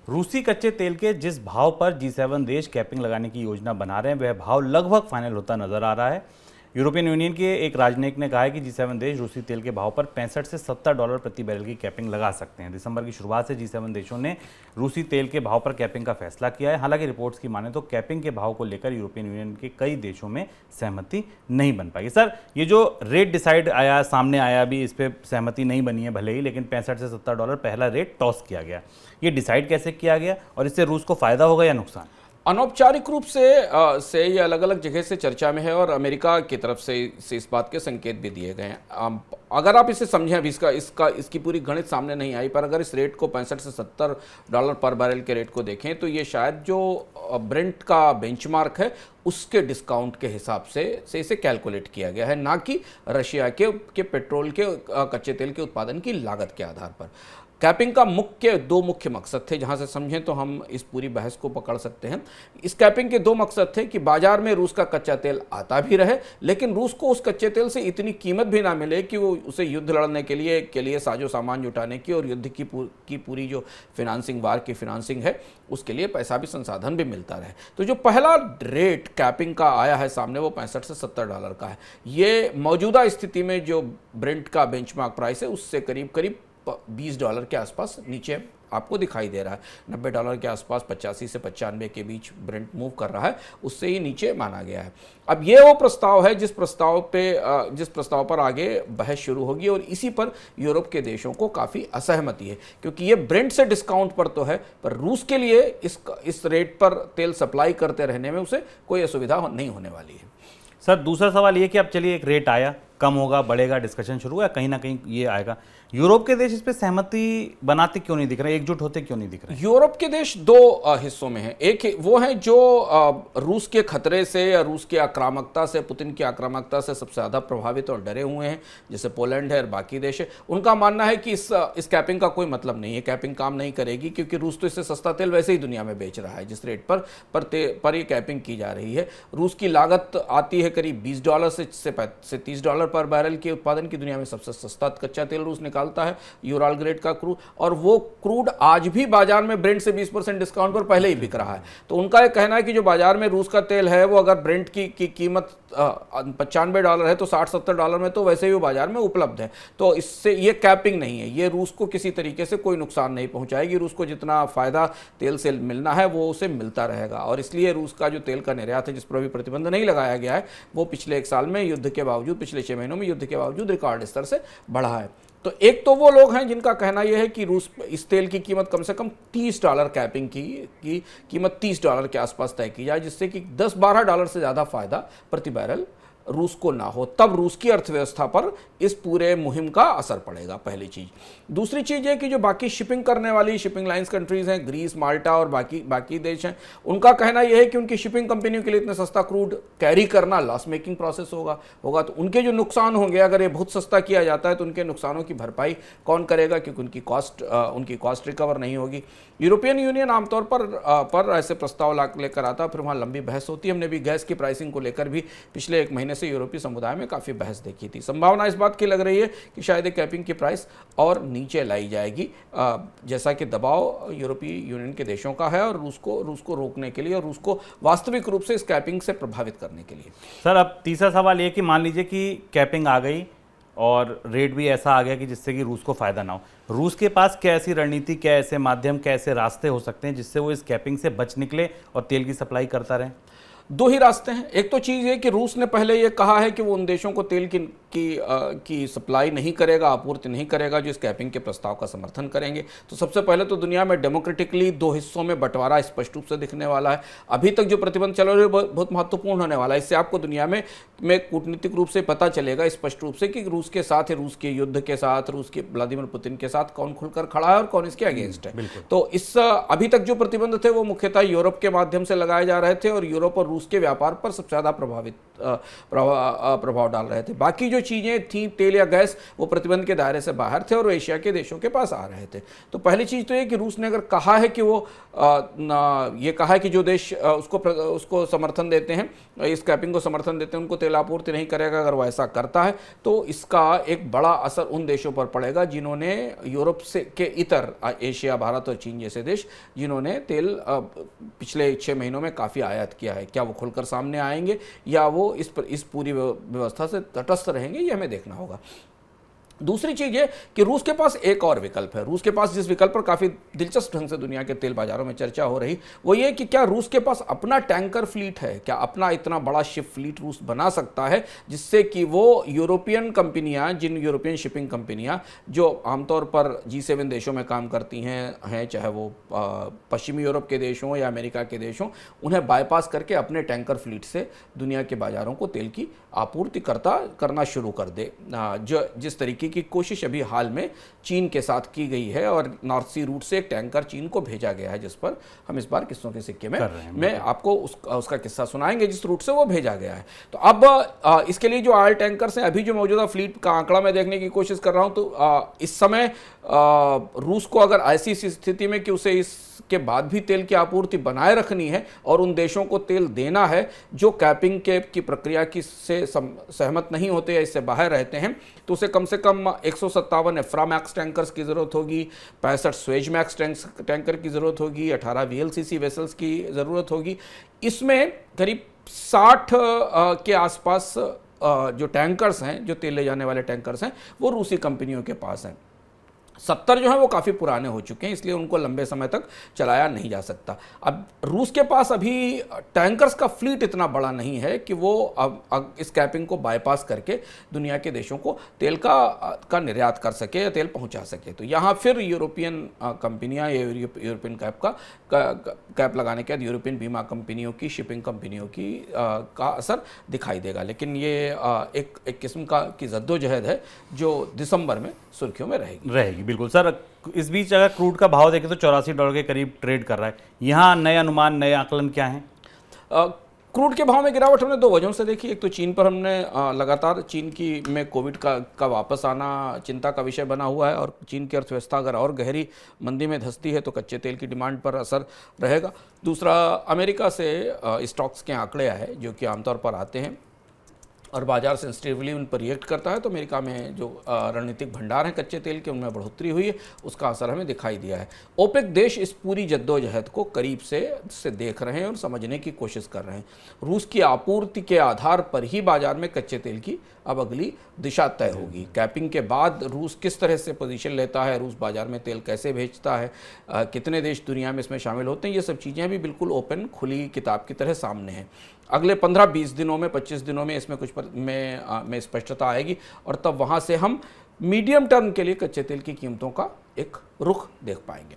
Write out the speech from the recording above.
रूसी कच्चे तेल के जिस भाव पर G7 देश कैपिंग लगाने की योजना बना रहे हैं वह भाव लगभग फाइनल होता नजर आ रहा है। यूरोपियन यूनियन के एक राजनयिक ने कहा है कि G7 देश रूसी तेल के भाव पर 65 से $70 प्रति बैरल की कैपिंग लगा सकते हैं। दिसंबर की शुरुआत से G7 देशों ने रूसी तेल के भाव पर कैपिंग का फैसला किया है। हालांकि रिपोर्ट्स की माने तो कैपिंग के भाव को लेकर यूरोपियन यूनियन के कई देशों में सहमति नहीं बन पाई। सर, ये जो रेट डिसाइड आया, सामने आया, अभी इस पर सहमति नहीं बनी है भले ही, लेकिन 65 से $70 पहला रेट टॉस किया गया। ये डिसाइड कैसे किया गया और इससे रूस को फायदा होगा या नुकसान? अनौपचारिक रूप से ये अलग अलग जगह से चर्चा में है और अमेरिका की तरफ से इस बात के संकेत भी दिए गए हैं। अगर आप इसे समझें, अभी इसकी पूरी गणित सामने नहीं आई, पर अगर इस रेट को 65 से $70 पर बैरल के रेट को देखें तो ये शायद जो ब्रेंट का बेंचमार्क है उसके डिस्काउंट के हिसाब से इसे कैलकुलेट किया गया है, ना कि रशिया के पेट्रोल के कच्चे तेल के उत्पादन की लागत के आधार पर। कैपिंग का दो मुख्य मकसद थे, जहां से समझें तो हम इस पूरी बहस को पकड़ सकते हैं। इस कैपिंग के दो मकसद थे कि बाजार में रूस का कच्चा तेल आता भी रहे, लेकिन रूस को उस कच्चे तेल से इतनी कीमत भी ना मिले कि वो उसे युद्ध लड़ने के लिए साजो सामान जुटाने की और युद्ध की पूरी जो वार की फिनांसिंग है उसके लिए पैसा भी, संसाधन भी मिलता रहे। तो जो पहला रेट कैपिंग का आया है सामने वो 65 से $70 का है। ये मौजूदा स्थिति में जो ब्रेंट का बेंचमार्क प्राइस है उससे करीब करीब $20 के आसपास नीचे आपको दिखाई दे रहा है। $90 के आसपास, 85 से 95 के बीच ब्रेंट मूव कर रहा है, उससे ही नीचे माना गया है। अब ये वो प्रस्ताव है जिस प्रस्ताव पर आगे बहस शुरू होगी और इसी पर यूरोप के देशों को काफ़ी असहमति है, क्योंकि ये ब्रेंट से डिस्काउंट पर तो है, पर रूस के लिए इस रेट पर तेल सप्लाई करते रहने में उसे कोई असुविधा नहीं होने वाली है। सर, दूसरा सवाल ये कि अब चलिए एक रेट आया, कम होगा, बढ़ेगा, डिस्कशन शुरू हुआ, कहीं ना कहीं ये आएगा। यूरोप के देश इस पे सहमति बनाते क्यों नहीं दिख रहे, एकजुट होते क्यों नहीं दिख रहे? यूरोप के देश दो हिस्सों में हैं। एक वो है जो रूस के खतरे से या रूस की आक्रामकता से, पुतिन की आक्रामकता से सबसे ज़्यादा प्रभावित और डरे हुए हैं, जैसे पोलैंड है और बाकी देश है। उनका मानना है कि इस कैपिंग का कोई मतलब नहीं है, कैपिंग काम नहीं करेगी, क्योंकि रूस तो इससे सस्ता तेल वैसे ही दुनिया में बेच रहा है जिस रेट पर ये कैपिंग की जा रही है। रूस की लागत आती है करीब $20 से $30 पर बैरल के उत्पादन की दुनिया में सबसे सस्ता कच्चा तेल रूस निकालता है, यूराल ग्रेड का क्रूड, और वो क्रूड आज भी बाजार में ब्रेंट से 20% डिस्काउंट पर पहले ही बिक रहा है। तो उनका ये कहना है कि जो बाजार में रूस का तेल है वो अगर ब्रेंट की कीमत $95 है तो $60-70 में तो वैसे ही वो बाजार में उपलब्ध है। तो इससे ये कैपिंग नहीं है, ये रूस को किसी तरीके से कोई नुकसान नहीं पहुंचाएगी। रूस को जितना फायदा तेल से मिलना है वो उसे मिलता रहेगा, और इसलिए रूस का जो तेल का निर्यात है जिस पर अभी प्रतिबंध नहीं लगाया गया है वो पिछले एक साल में युद्ध के बावजूद, पिछले 6 महीनों में युद्ध के बावजूद रिकॉर्ड स्तर से बढ़ा है। तो एक तो वो लोग हैं जिनका कहना यह है कि रूस इस तेल की कीमत कम से कम $30 कैपिंग की कीमत $30 के आसपास तय की जाए, जिससे कि $10-12 से ज़्यादा फायदा प्रति बैरल रूस को ना हो, तब रूस की अर्थव्यवस्था पर इस पूरे मुहिम का असर पड़ेगा, पहली चीज़। दूसरी चीज़ है कि जो बाकी शिपिंग करने वाली शिपिंग लाइंस कंट्रीज़ हैं, ग्रीस, माल्टा और बाकी देश हैं, उनका कहना यह है कि उनकी शिपिंग कंपनियों के लिए इतना सस्ता क्रूड कैरी करना लॉस मेकिंग प्रोसेस होगा। तो उनके जो नुकसान होंगे, अगर ये बहुत सस्ता किया जाता है तो उनके नुकसानों की भरपाई कौन करेगा, क्योंकि उनकी कॉस्ट रिकवर नहीं होगी। यूरोपियन यूनियन आमतौर पर ऐसे प्रस्ताव लेकर आता है, फिर वहाँ लंबी बहस होती है। हमने भी गैस की प्राइसिंग को लेकर भी पिछले 1 महीने से यूरोपीय समुदाय में काफ़ी बहस देखी थी। संभावना इस बात की लग रही है कि शायद एक कैपिंग की प्राइस और नीचे लाई जाएगी, जैसा कि दबाव यूरोपीय यूनियन के देशों का है और रूस को रोकने के लिए और रूस को वास्तविक रूप से इस कैपिंग से प्रभावित करने के लिए। सर, अब तीसरा सवाल ये कि मान लीजिए कि कैपिंग आ गई और रेट भी ऐसा आ गया कि जिससे कि रूस को फायदा ना हो, रूस के पास क्या ऐसी रणनीति, क्या ऐसे माध्यम, क्या ऐसे रास्ते हो सकते हैं जिससे वो इस कैपिंग से बच निकले और तेल की सप्लाई करता रहे? दो ही रास्ते हैं। एक तो चीज़ है कि रूस ने पहले ये कहा है कि वो उन देशों को तेल की सप्लाई नहीं करेगा, आपूर्ति नहीं करेगा जो इस कैपिंग के प्रस्ताव का समर्थन करेंगे। तो सबसे पहले तो दुनिया में डेमोक्रेटिकली 2 हिस्सों में बंटवारा स्पष्ट रूप से दिखने वाला है। अभी तक जो प्रतिबंध चल रहे हैं बहुत महत्वपूर्ण होने वाला है। इससे आपको दुनिया में कूटनीतिक रूप से पता चलेगा स्पष्ट रूप से कि रूस के साथ, रूस के युद्ध के साथ, रूस के व्लादिमीर पुतिन के साथ कौन खुलकर खड़ा है और कौन इसके अगेंस्ट है। तो इस अभी तक जो प्रतिबंध थे वो मुख्यतः यूरोप के माध्यम से लगाए जा रहे थे और यूरोप और रूस के व्यापार पर सबसे ज़्यादा प्रभाव डाल रहे थे। बाकी जो चीज़ें थी तेल या गैस वो प्रतिबंध के दायरे से बाहर थे और एशिया के देशों के पास आ रहे थे। तो पहली चीज़ तो ये कि रूस ने अगर कहा है कि वो ये कहा है कि जो देश उसको समर्थन देते हैं, इस कैपिंग को समर्थन देते हैं, उनको तेल आपूर्ति नहीं करेगा। अगर वो ऐसा करता है तो इसका एक बड़ा असर उन देशों पर पड़ेगा जिन्होंने यूरोप से के इतर एशिया, भारत और चीन जैसे देश जिन्होंने तेल पिछले 6 महीनों में काफ़ी आयात किया है। क्या वो खुलकर सामने आएंगे या वो इस पूरी व्यवस्था से तटस्थ रहेंगे, ये हमें देखना होगा। दूसरी चीज़ ये कि रूस के पास एक और विकल्प है। रूस के पास जिस विकल्प पर काफ़ी दिलचस्प ढंग से दुनिया के तेल बाजारों में चर्चा हो रही, वो ये कि क्या रूस के पास अपना टैंकर फ्लीट है, क्या अपना इतना बड़ा शिप फ्लीट रूस बना सकता है जिससे कि वो यूरोपियन कंपनियां, जिन यूरोपियन शिपिंग कंपनियां जो आमतौर पर G7 देशों में काम करती हैं चाहे वो पश्चिमी यूरोप के देश हों या अमेरिका के देश हों, उन्हें बाईपास करके अपने टैंकर फ्लीट से दुनिया के बाजारों को तेल की आपूर्ति करना शुरू कर दे। जो जिस तरीके की कोशिश अभी हाल में चीन के साथ की गई है और नॉर्थ सी रूट से एक टैंकर चीन को भेजा गया है, जिस पर हम इस बार किस्सों के सिक्के में आपको उसका किस्सा सुनाएंगे जिस रूट से वो भेजा गया है। तो अब इसके लिए जो ऑयल टैंकर्स हैं, अभी जो मौजूदा फ्लीट का आंकड़ा मैं देखने की कोशिश कर रहा हूं, तो इस समय रूस को अगर ऐसी स्थिति में कि उसे इसके बाद भी तेल की आपूर्ति बनाए रखनी है और उन देशों को तेल देना है जो कैपिंग की प्रक्रिया से सहमत नहीं होते या इससे बाहर रहते हैं, तो उसे कम से कम 157 एफ्रामैक्स टैंकर्स की ज़रूरत होगी, 65 स्वेजमैक्स टैंकर की ज़रूरत होगी, 18 VLCC वेसल्स की ज़रूरत होगी। इसमें करीब 60 के आसपास जो टैंकर्स हैं, जो तेल ले जाने वाले टैंकर्स हैं, वो रूसी कंपनियों के पास हैं। 70 जो है वो काफ़ी पुराने हो चुके हैं, इसलिए उनको लंबे समय तक चलाया नहीं जा सकता। अब रूस के पास अभी टैंकर्स का फ्लीट इतना बड़ा नहीं है कि वो अब इस कैपिंग को बाईपास करके दुनिया के देशों को तेल का निर्यात कर सके या तेल पहुंचा सके। तो यहाँ फिर यूरोपियन कंपनियाँ या यूरोपियन कैप लगाने के बाद यूरोपियन बीमा कंपनियों की, शिपिंग कंपनियों का असर दिखाई देगा। लेकिन ये एक किस्म की जद्दोजहद है जो दिसंबर में सुर्खियों में रहेगी। बिल्कुल सर। इस बीच अगर क्रूड का भाव देखें तो $84 के करीब ट्रेड कर रहा है। यहाँ नए अनुमान, नए आकलन क्या हैं? क्रूड के भाव में गिरावट हमने 2 वजहों से देखी। एक तो चीन पर हमने लगातार चीन में कोविड का वापस आना चिंता का विषय बना हुआ है और चीन की अर्थव्यवस्था अगर और गहरी मंदी में धंसती है तो कच्चे तेल की डिमांड पर असर रहेगा। दूसरा, अमेरिका से स्टॉक्स के आंकड़े आए जो कि आमतौर पर आते हैं और बाजार सेंसिटिवली उन पर रिएक्ट करता है। तो अमेरिका में जो रणनीतिक भंडार हैं कच्चे तेल के, उनमें बढ़ोतरी हुई है, उसका असर हमें दिखाई दिया है। ओपेक देश इस पूरी जद्दोजहद को करीब से देख रहे हैं और समझने की कोशिश कर रहे हैं। रूस की आपूर्ति के आधार पर ही बाजार में कच्चे तेल की अब अगली दिशा तय होगी। कैपिंग के बाद रूस किस तरह से पोजीशन लेता है, रूस बाजार में तेल कैसे भेजता है, कितने देश दुनिया में इसमें शामिल होते हैं, ये सब चीज़ें भी बिल्कुल ओपन, खुली किताब की तरह सामने हैं। अगले 15-20 दिनों में, 25 दिनों में इसमें कुछ में स्पष्टता आएगी और तब वहाँ से हम मीडियम टर्म के लिए कच्चे तेल की कीमतों का एक रुख देख पाएंगे।